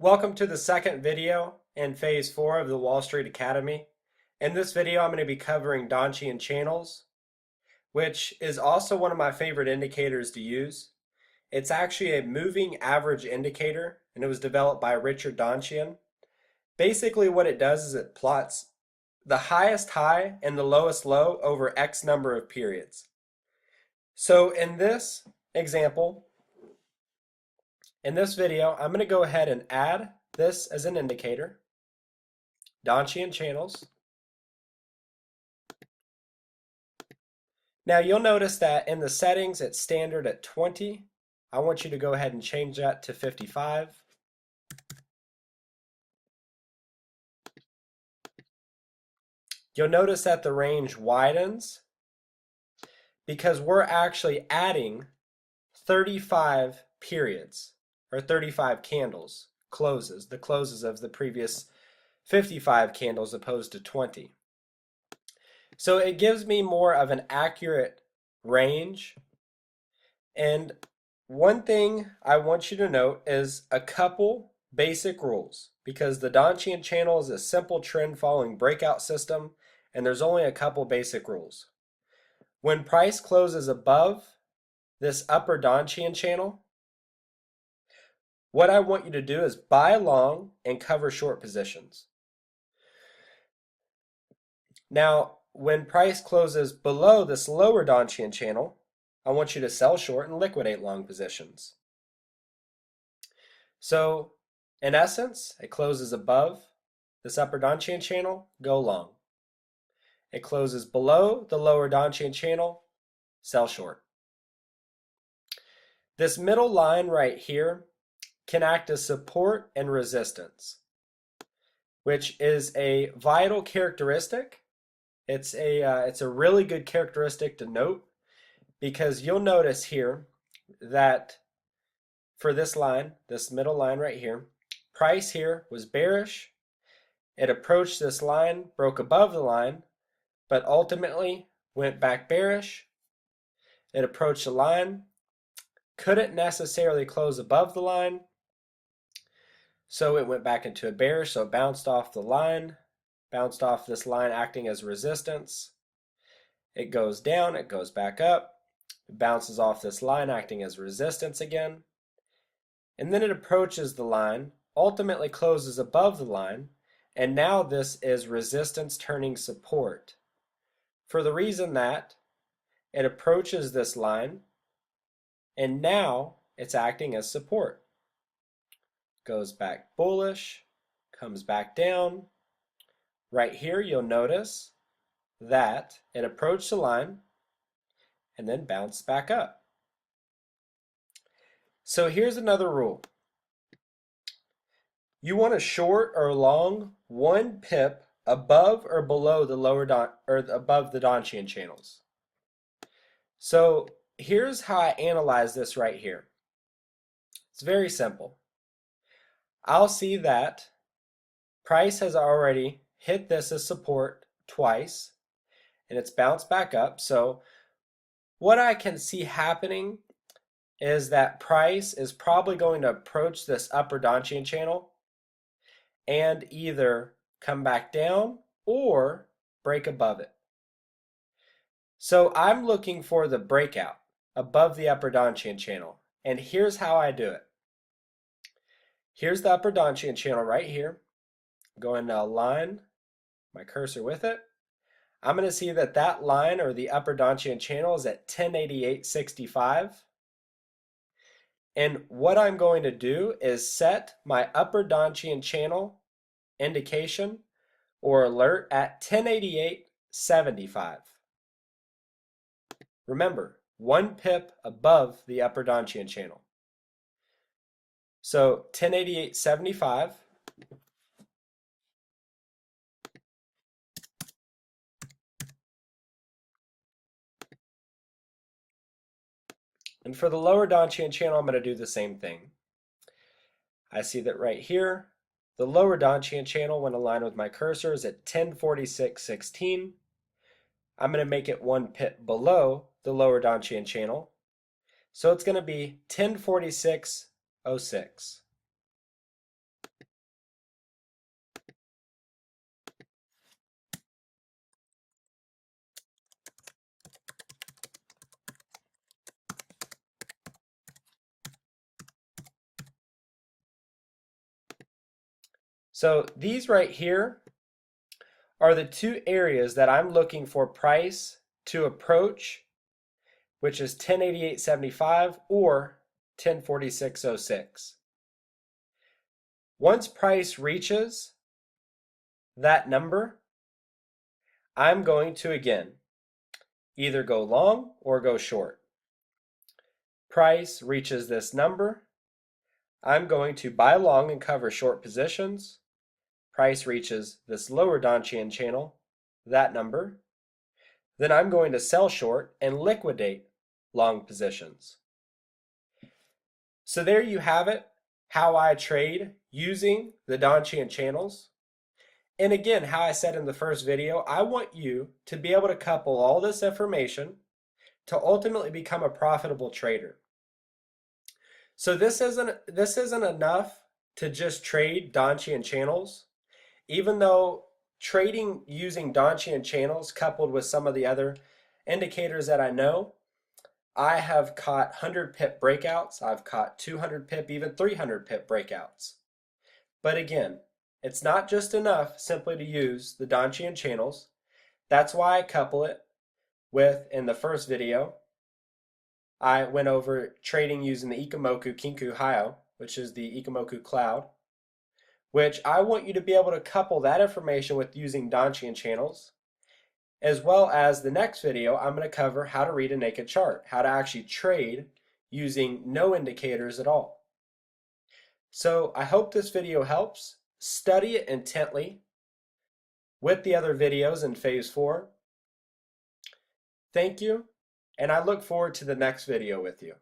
Welcome to the second video in Phase 4 of the Wall Street Academy. In this video, I'm going to be covering Donchian Channels, which is also one of my favorite indicators to use. It's actually a moving average indicator, and it was developed by Richard Donchian. Basically, what it does is it plots the highest high and the lowest low over X number of periods. So in this example, in this video, I'm going to go ahead and add this as an indicator, Donchian Channels. Now you'll notice that in the settings it's standard at 20. I want you to go ahead and change that to 55. You'll notice that the range widens because we're actually adding 35 periods, or 35 candles, the closes of the previous 55 candles opposed to 20. So it gives me more of an accurate range. And one thing I want you to note is a couple basic rules, because the Donchian channel is a simple trend following breakout system, and there's only a couple basic rules. When price closes above this upper Donchian channel, what I want you to do is buy long and cover short positions. Now, when price closes below this lower Donchian channel, I want you to sell short and liquidate long positions. So, in essence, it closes above this upper Donchian channel, go long. It closes below the lower Donchian channel, sell short. This middle line right here can act as support and resistance, which is a vital characteristic. It's a really good characteristic to note, because you'll notice here that for this line, this middle line right here, price here was bearish. It approached this line, broke above the line, but ultimately went back bearish. It approached the line, couldn't necessarily close above the line, so it went back into a bearish, so it bounced off the line, bounced off this line acting as resistance. It goes down, it goes back up, it bounces off this line acting as resistance again, and then it approaches the line, ultimately closes above the line, and now this is resistance turning support, for the reason that it approaches this line and now it's acting as support. Goes back bullish, comes back down. Right here you'll notice that it approached the line and then bounced back up. So here's another rule. You want to short or long 1 pip above or below the above the Donchian channels. So here's how I analyze this right here. It's very simple. I'll see that price has already hit this as support twice, and it's bounced back up. So what I can see happening is that price is probably going to approach this upper Donchian channel and either come back down or break above it. So I'm looking for the breakout above the upper Donchian channel, and here's how I do it. Here's the upper Donchian channel right here. I'm going to align my cursor with it. I'm going to see that that line, or the upper Donchian channel, is at 1088.65. And what I'm going to do is set my upper Donchian channel indication or alert at 1088.75. Remember, 1 pip above the upper Donchian channel. So 1088.75. And for the lower Donchian channel, I'm going to do the same thing. I see that right here, the lower Donchian channel, when aligned with my cursor, is at 1046.16. I'm going to make it 1 pip below the lower Donchian channel. So it's going to be 1046.06. So these right here are the two areas that I'm looking for price to approach, which is 1088.75 or 1046.06. Once price reaches that number, I'm going to again either go long or go short. Price reaches this number, I'm going to buy long and cover short positions. Price reaches this lower Donchian channel, that number, then I'm going to sell short and liquidate long positions. So there you have it, how I trade using the Donchian channels. And again, how I said in the first video, I want you to be able to couple all this information to ultimately become a profitable trader. So this isn't enough to just trade Donchian channels, even though trading using Donchian channels coupled with some of the other indicators that I know, I have caught 100 pip breakouts, I've caught 200 pip, even 300 pip breakouts. But again, it's not just enough simply to use the Donchian channels. That's why I couple it with, in the first video, I went over trading using the Ikemoku Kinku Hayo, which is the Ikemoku cloud, which I want you to be able to couple that information with using Donchian channels, as well as the next video, I'm going to cover how to read a naked chart, how to actually trade using no indicators at all. So I hope this video helps. Study it intently with the other videos in Phase 4. Thank you, and I look forward to the next video with you.